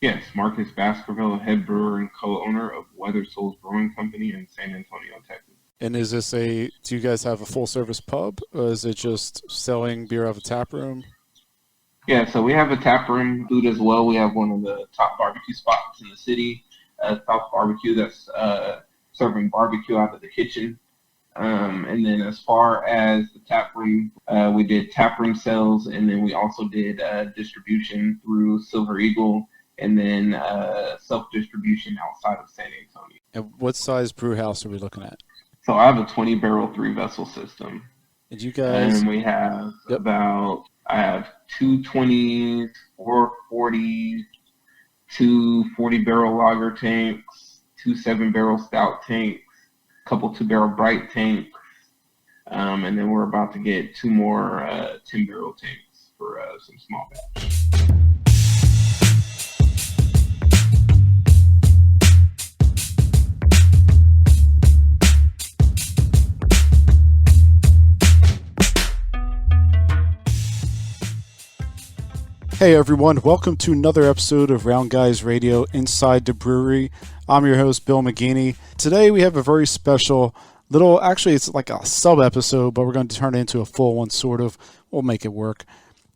Yes, Marcus Baskerville, head brewer and co-owner of Weathered Souls Brewing Company in San Antonio, Texas. And do you guys have a full service pub, or is it just selling beer out of a tap room? Yeah, so we have a tap room food as well. We have one of the top barbecue spots in the city, South Barbecue, that's serving barbecue out of the kitchen. And then as far as the tap room, we did tap room sales, and then we also did distribution through Silver Eagle, and then self-distribution outside of San Antonio. And what size brew house are we looking at? So I have a 20-barrel, 3-vessel system. And you guys, And we have yep. I have two 20s, 440s, two 40-barrel lager tanks, two 7-barrel stout tanks, a couple 2-barrel bright tanks, and then we're about to get two more 10-barrel tanks for some small batch. Hey everyone, welcome to another episode of Round Guys Radio Inside the Brewery. I'm your host, Bill McGinney. Today we have a very special actually it's like a sub-episode, but we're going to turn it into a full one, sort of. We'll make it work.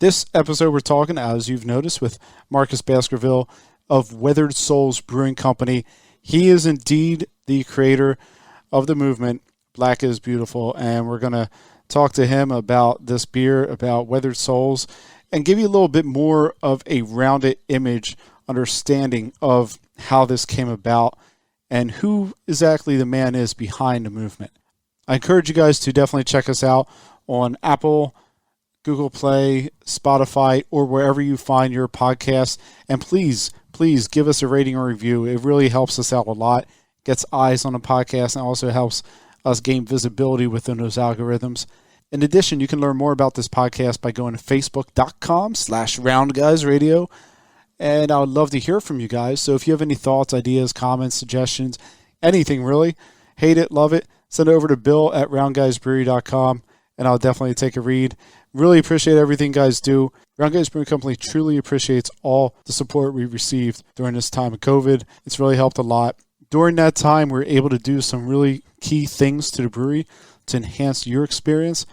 This episode we're talking, as you've noticed, with Marcus Baskerville of Weathered Souls Brewing Company. He is indeed the creator of the movement, Black is Beautiful, and we're going to talk to him about this beer, about Weathered Souls, and give you a little bit more of a rounded image understanding of how this came about and who exactly the man is behind the movement. I encourage you guys to definitely check us out on Apple, Google Play, Spotify, or wherever you find your podcasts. And please give us a rating or review. It really helps us out a lot, gets eyes on the podcast, and also helps us gain visibility within those algorithms. In addition, you can learn more about this podcast by going to facebook.com/roundguysradio. And I would love to hear from you guys. So if you have any thoughts, ideas, comments, suggestions, anything really, hate it, love it, send it over to bill@roundguysbrewery.com, and I'll definitely take a read. Really appreciate everything you guys do. Round Guys Brewing Company truly appreciates all the support we received during this time of COVID. It's really helped a lot. During that time, we were able to do some really key things to the brewery to enhance your experience.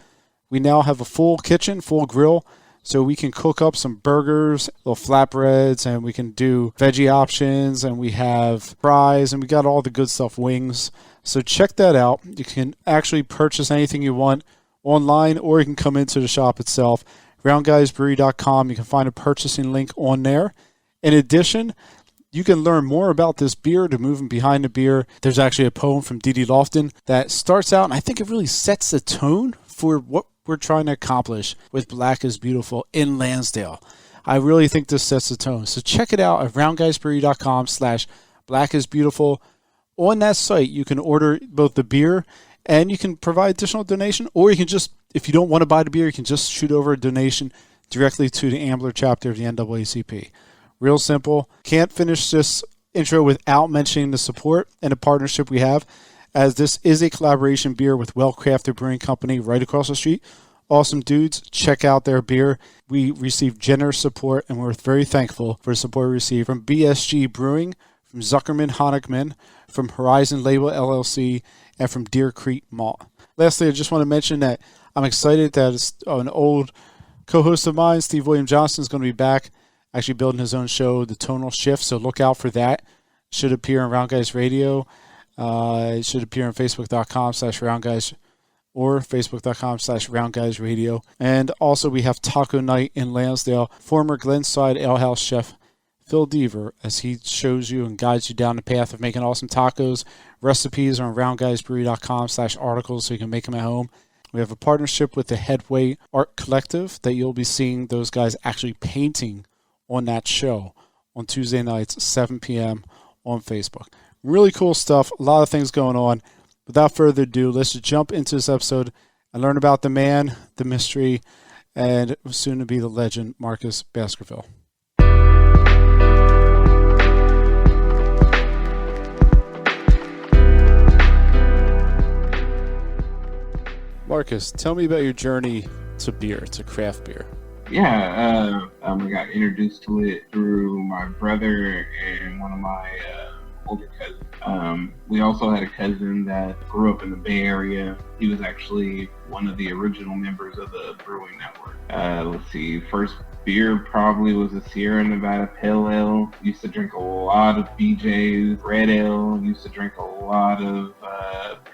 We now have a full kitchen, full grill, so we can cook up some burgers, little flatbreads, and we can do veggie options, and we have fries, and we got all the good stuff, wings. So check that out. You can actually purchase anything you want online, or you can come into the shop itself, roundguysbrewery.com. You can find a purchasing link on there. In addition, you can learn more about this beer, the movement behind the beer. There's actually a poem from D.D. Lofton that starts out, and I think it really sets the tone for what we're trying to accomplish with Black is Beautiful in Lansdale. I really think this sets the tone. So check it out at roundguysbrewery.com/blackisbeautiful. On that site, you can order both the beer and you can provide additional donation, or you can just, if you don't want to buy the beer, you can just shoot over a donation directly to the Ambler chapter of the NAACP. Real simple. Can't finish this intro without mentioning the support and the partnership we have, as this is a collaboration beer with Well Crafted Brewing Company right across the street. Awesome dudes. Check out their beer. We received generous support, and we're very thankful for the support we received from BSG Brewing, from Zuckerman Honigman, from Horizon Label LLC, and from Deer Creek Malt. Lastly, I just want to mention that I'm excited that an old co-host of mine, Steve William Johnson, is going to be back, actually building his own show, The Tonal Shift, so look out for that. It should appear on Round Guys Radio. It should appear on facebook.com/roundguys or facebook.com/roundguysradio. And also we have Taco Night in Lansdale. Former Glenside Ale House chef Phil Deaver, as he shows you and guides you down the path of making awesome tacos. Recipes are on roundguysbrewery.com/articles, so you can make them at home. We have a partnership with the Headway Art Collective that you'll be seeing those guys actually painting on that show on Tuesday nights, 7 p.m. on Facebook. Really cool stuff. A lot of things going on. Without further ado, let's just jump into this episode and learn about the man, the mystery, and soon to be the legend, Marcus Baskerville. Marcus, tell me about your journey to beer, to craft beer. Yeah, I got introduced to it through my brother and one of my older cousins. We also had a cousin that grew up in the Bay Area. He was actually one of the original members of the Brewing Network. Let's see, first beer probably was a Sierra Nevada Pale Ale. Used to drink a lot of BJ's Red Ale. Used to drink a lot of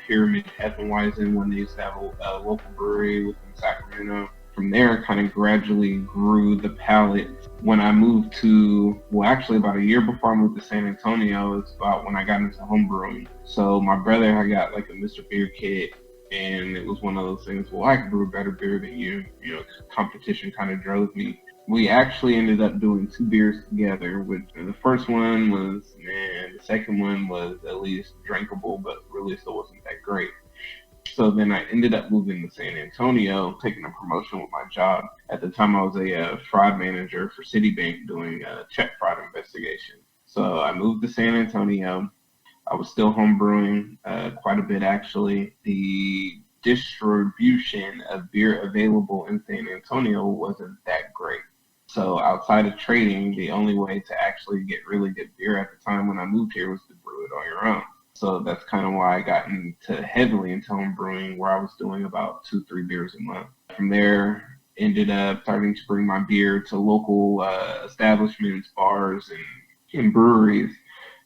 Pyramid Hefeweizen when they used to have a local brewery within Sacramento. From there, kind of gradually grew the palate. When I moved to, well, actually about a year before I moved to San Antonio, it's about when I got into home brewing. So my brother had got like a Mr. Beer kit, and it was one of those things, well, I can brew better beer than you. You know, competition kind of drove me. We actually ended up doing 2 beers together. Which the first one was, man, the second one was at least drinkable, but really still wasn't that great. So then I ended up moving to San Antonio, taking a promotion with my job. At the time, I was a fraud manager for Citibank doing a check fraud investigation. So I moved to San Antonio. I was still home brewing quite a bit, actually. The distribution of beer available in San Antonio wasn't that great. So outside of trading, the only way to actually get really good beer at the time when I moved here was to brew it on your own. So that's kind of why I got heavily into home brewing, where I was doing about 2-3 beers a month. From there, ended up starting to bring my beer to local establishments, bars, and breweries.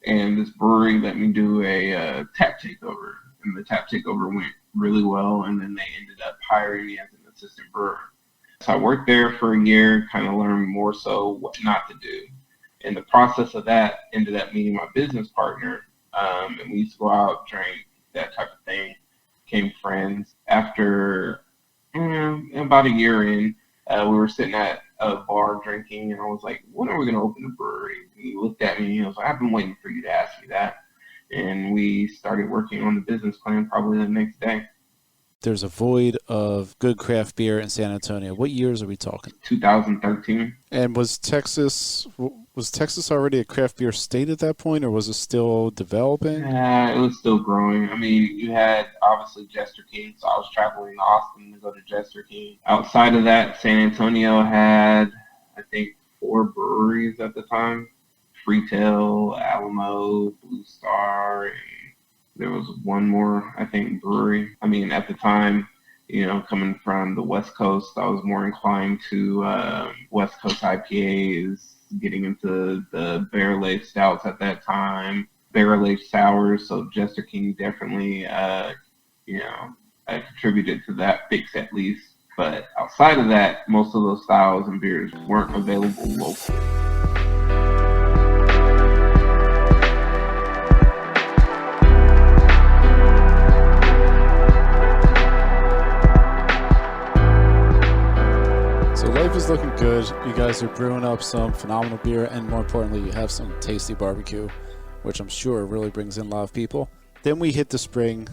And this brewery let me do a tap takeover, and the tap takeover went really well. And then they ended up hiring me as an assistant brewer. So I worked there for a year, kind of learned more so what not to do. In the process of that, ended up meeting my business partner. And we used to go out, drink, that type of thing. Became friends. After about a year in, we were sitting at a bar drinking, and I was like, when are we going to open a brewery? And he looked at me, and he was like, I've been waiting for you to ask me that. And we started working on the business plan probably the next day. There's a void of good craft beer in San Antonio. What years are we talking? 2013. And was Texas already a craft beer state at that point, or was it still developing? It was still growing. I mean, you had obviously Jester King, so I was traveling to Austin to go to Jester King. Outside of that, San Antonio had, I think, 4 breweries at the time. Freetail, Alamo, Blue Star, and there was one more, I think, brewery. I mean, at the time, you know, coming from the West Coast, I was more inclined to West Coast IPAs, getting into the barrel-aged stouts at that time, barrel-aged sours. So Jester King definitely, contributed to that fix at least. But outside of that, most of those styles and beers weren't available locally. Life is looking good. You guys are brewing up some phenomenal beer, and more importantly, you have some tasty barbecue, which I'm sure really brings in a lot of people. Then we hit the spring.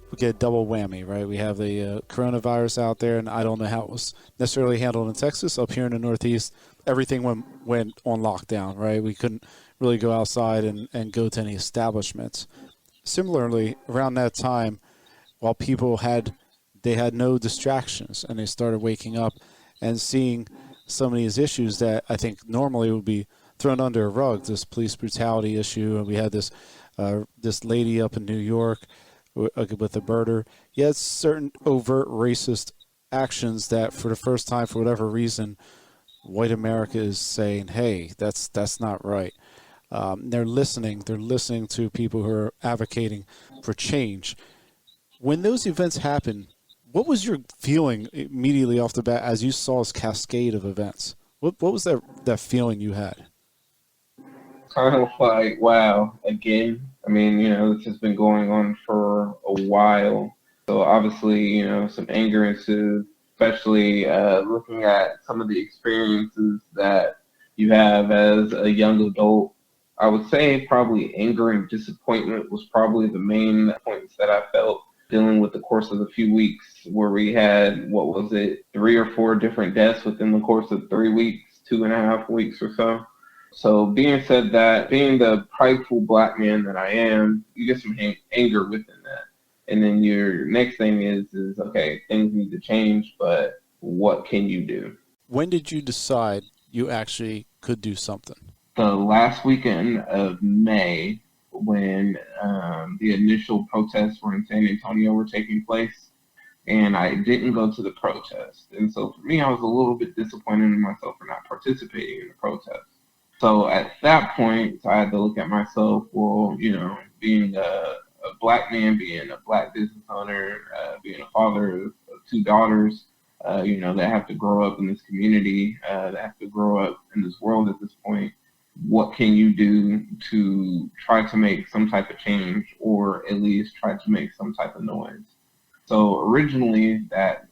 We get a double whammy, right? We have the coronavirus out there, and I don't know how it was necessarily handled in Texas. Up here in the Northeast, everything went on lockdown, right? We couldn't really go outside and go to any establishments. Similarly, around that time, while people had no distractions, and they started waking up and seeing some of these issues that I think normally would be thrown under a rug, this police brutality issue, and we had this lady up in New York with a birder. You had certain overt racist actions that, for the first time, for whatever reason, white America is saying, "Hey, that's not right." They're listening. They're listening to people who are advocating for change. When those events happen, what was your feeling immediately off the bat as you saw this cascade of events? What was that feeling you had? Kind of like, wow, again. I mean, you know, this has been going on for a while. So obviously, you know, some anger ensues, especially looking at some of the experiences that you have as a young adult. I would say probably anger and disappointment was probably the main points that I felt dealing with the course of the few weeks, where we had, 3 or 4 different deaths within the course of 3 weeks, 2.5 weeks or so. So being said that, being the prideful black man that I am, you get some anger within that. And then your next thing is okay, things need to change, but what can you do? When did you decide you actually could do something? The last weekend of May, when the initial protests were in San Antonio were taking place, and I didn't go to the protest. And so for me, I was a little bit disappointed in myself for not participating in the protest. So at that point, I had to look at myself, well, being a black man, being a black business owner, being a father of two daughters, that have to grow up in this community, that have to grow up in this world at this point. What can you do to try to make some type of change, or at least try to make some type of noise? So originally that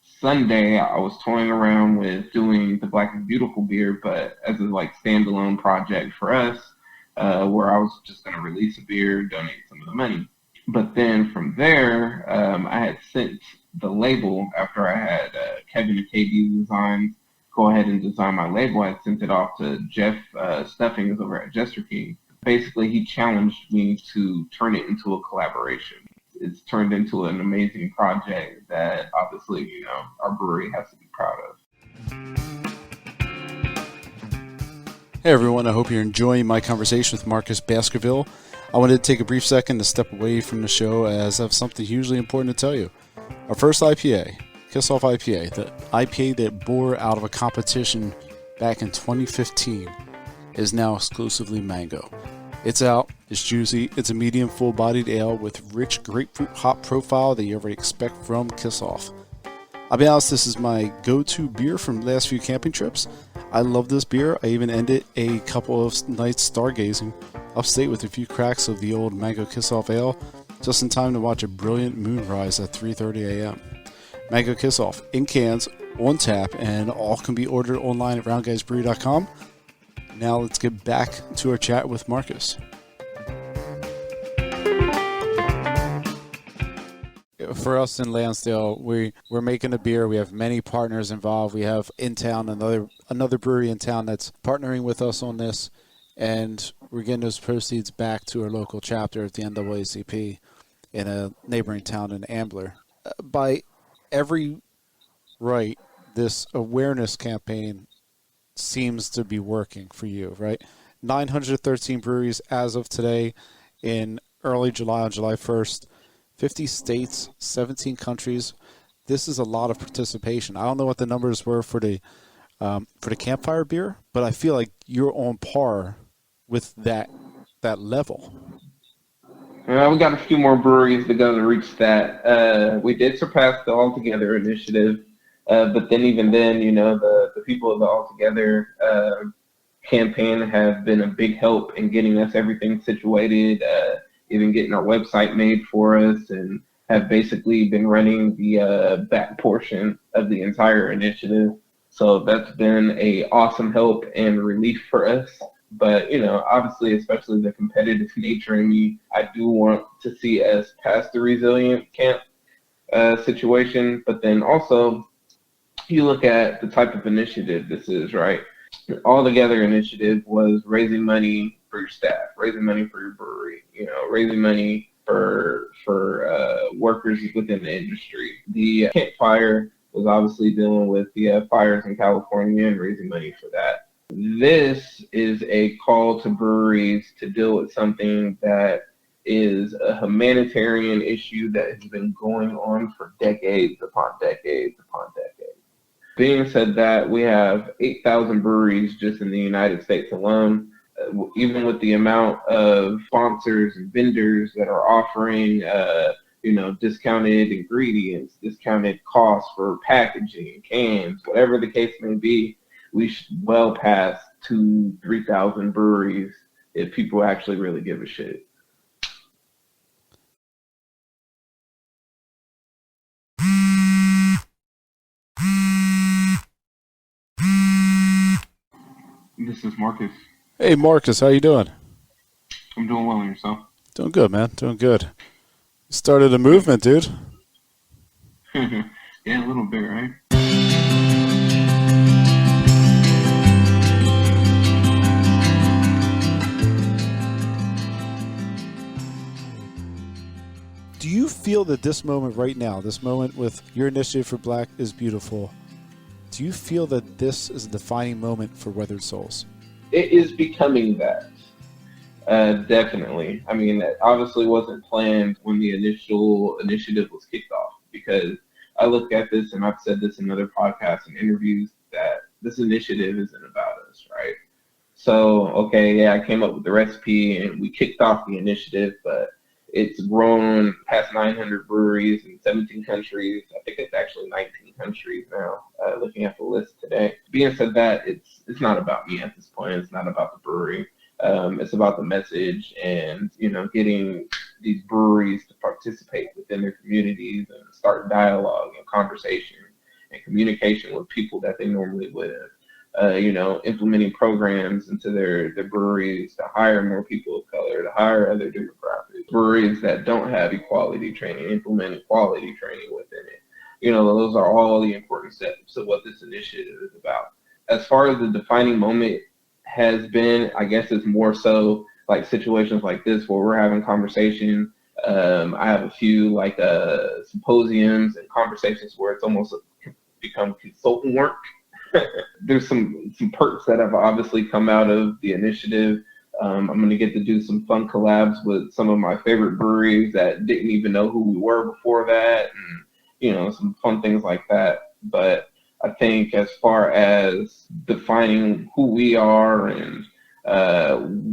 Sunday, I was toying around with doing the Black is Beautiful beer, but as a standalone project for us, where I was just going to release a beer, donate some of the money. But then from there, I had sent the label after I had Kevin and KB Designs go ahead and design my label. I sent it off to Jeff Stuffings over at Jester King. Basically, he challenged me to turn it into a collaboration. It's turned into an amazing project that obviously, our brewery has to be proud of. Hey everyone, I hope you're enjoying my conversation with Marcus Baskerville. I wanted to take a brief second to step away from the show as I have something hugely important to tell you. Our first IPA, Kiss Off IPA, the IPA that bore out of a competition back in 2015, is now exclusively mango. It's out, it's juicy, it's a medium full-bodied ale with rich grapefruit hop profile that you already expect from Kiss Off. I'll be honest, this is my go-to beer from the last few camping trips. I love this beer. I even ended a couple of nights stargazing upstate with a few cracks of the old Mango Kiss Off ale, just in time to watch a brilliant moonrise at 3:30 a.m. Mango Kiss Off, in cans, on tap, and all can be ordered online at roundguysbrewery.com. Now let's get back to our chat with Marcus. For us in Lansdale, we're making a beer. We have many partners involved. We have in town another brewery in town that's partnering with us on this, and we're getting those proceeds back to our local chapter at the NAACP in a neighboring town in Ambler. By every right, this awareness campaign seems to be working for you, right? 913 breweries as of today in early July, on July 1st. 50 states, 17 countries. This is a lot of participation. I don't know what the numbers were for the campfire beer, but I feel like you're on par with that level. We got a few more breweries to go to reach that. We did surpass the All Together initiative, but then even then, the people of the All Together campaign have been a big help in getting us everything situated, even getting our website made for us, and have basically been running the back portion of the entire initiative. So that's been a awesome help and relief for us. But, obviously, especially the competitive nature in me, I do want to see us past the resilient camp situation. But then also, you look at the type of initiative this is, right? All Together initiative was raising money for your staff, raising money for your brewery, raising money for workers within the industry. The campfire was obviously dealing with the fires in California and raising money for that. This is a call to breweries to deal with something that is a humanitarian issue that has been going on for decades upon decades upon decades. Being said that, we have 8,000 breweries just in the United States alone. Even with the amount of sponsors and vendors that are offering, discounted ingredients, discounted costs for packaging, cans, whatever the case may be, we should well pass 2,000-3,000 breweries if people actually really give a shit. This is Marcus. Hey Marcus, how you doing? I'm doing well, and yourself? Doing good, man. Doing good. You started a movement, dude. Yeah, a little bit, right? Do you feel that this moment right now, this moment with your initiative for Black is Beautiful, Do you feel that this is a defining moment for Weathered Souls? It is becoming that. Definitely. I mean, that obviously wasn't planned when the initial initiative was kicked off, because I look at this, and I've said this in other podcasts and interviews, that this initiative isn't about us, right? So, okay, yeah, I came up with the recipe and we kicked off the initiative, but it's grown past 900 breweries in 17 countries. I think it's actually 19 countries now, looking at the list today. Being said that, it's not about me at this point. It's not about the brewery. It's about the message and, getting these breweries to participate within their communities and start dialogue and conversation and communication with people that they normally wouldn't. Implementing programs into their breweries to hire more people of color, to hire other demographics. Breweries that don't have equality training, implement equality training within it. Those are all the important steps of what this initiative is about. As far as the defining moment has been, I guess it's more so like situations like this where we're having conversation. I have a few symposiums and conversations where it's almost become consultant work. There's some perks that have obviously come out of the initiative. I'm going to get to do some fun collabs with some of my favorite breweries that didn't even know who we were before that, and some fun things like that. But I think as far as defining who we are and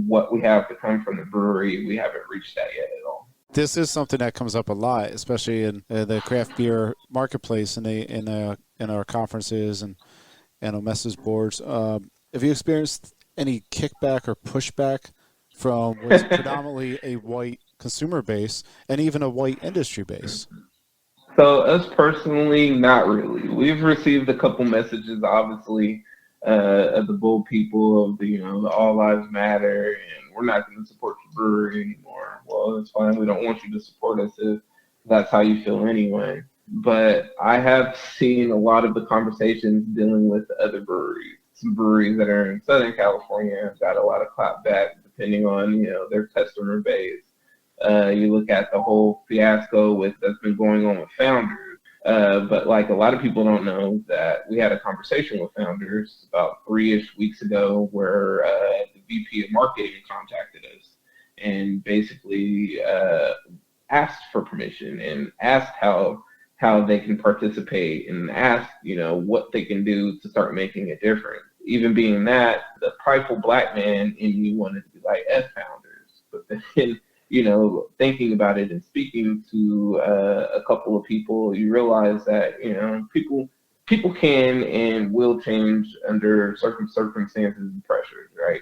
what we have to come from the brewery, we haven't reached that yet at all. This is something that comes up a lot, especially in the craft beer marketplace and in our conferences and on message boards. Have you experienced any kickback or pushback from what's predominantly a white consumer base and even a white industry base? So us personally, not really. We've received a couple messages, obviously, of the bull people of the All Lives Matter, and we're not going to support your brewery anymore. Well, it's fine. We don't want you to support us if that's how you feel anyway. But I have seen a lot of the conversations dealing with other breweries. Some breweries that are in Southern California have got a lot of clapback depending on their customer base. You look at the whole fiasco that's been going on with Founders. But a lot of people don't know that we had a conversation with Founders about 3-ish weeks ago where the VP of marketing contacted us and basically asked for permission and asked how they can participate and asked, what they can do to start making a difference. Even being that, the prideful black man in me wanted to be like, F Founders. But then, thinking about it and speaking to a couple of people, you realize that, people can and will change under certain circumstances and pressures, right?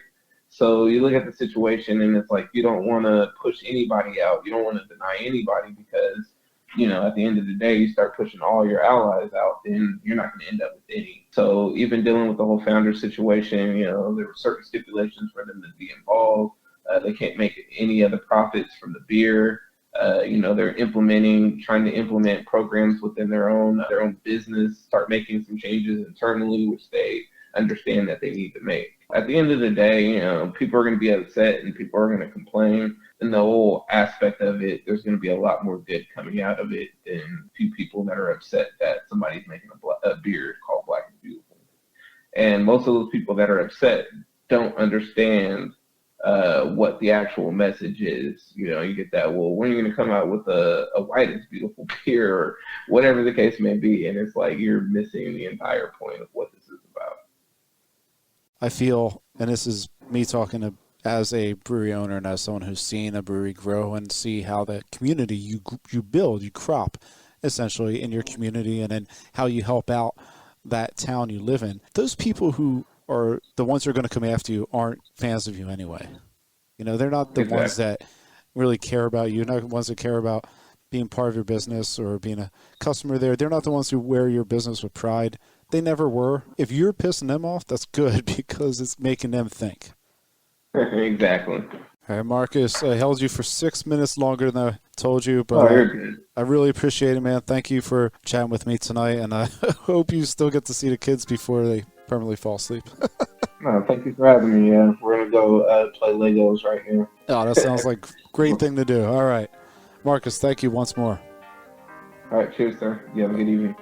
So you look at the situation and it's like you don't want to push anybody out. You don't want to deny anybody because, at the end of the day, you start pushing all your allies out, then you're not going to end up with any. So even dealing with the whole founder situation, there were certain stipulations for them to be involved. They can't make any other profits from the beer. They're trying to implement programs within their own business, start making some changes internally, which they understand that they need to make. At the end of the day, people are going to be upset and people are going to complain. And the whole aspect of it, there's going to be a lot more good coming out of it than a few people that are upset that somebody's making a beer called Black and Beautiful. And most of those people that are upset don't understand what the actual message is. You get that, well, when are you going to come out with a white is beautiful beer or whatever the case may be? And it's like you're missing the entire point of what this is about. I feel, and this is me talking as a brewery owner and as someone who's seen a brewery grow and see how the community you build, you crop essentially in your community, and then how you help out that town you live in. Those people who are the ones who are going to come after you aren't fans of you anyway. They're not the ones that really care about you. They're not the ones that care about being part of your business or being a customer there. They're not the ones who wear your business with pride. They never were. If you're pissing them off, that's good because it's making them think. Exactly. All right, Marcus, I held you for 6 minutes longer than I told you, but I really appreciate it, man. Thank you for chatting with me tonight, and I hope you still get to see the kids before they permanently fall asleep. No, thank you for having me. Yeah, we're going to go play Legos right here. Oh, that sounds like a great thing to do. All right. Marcus, thank you once more. All right, cheers, sir. You have a good evening.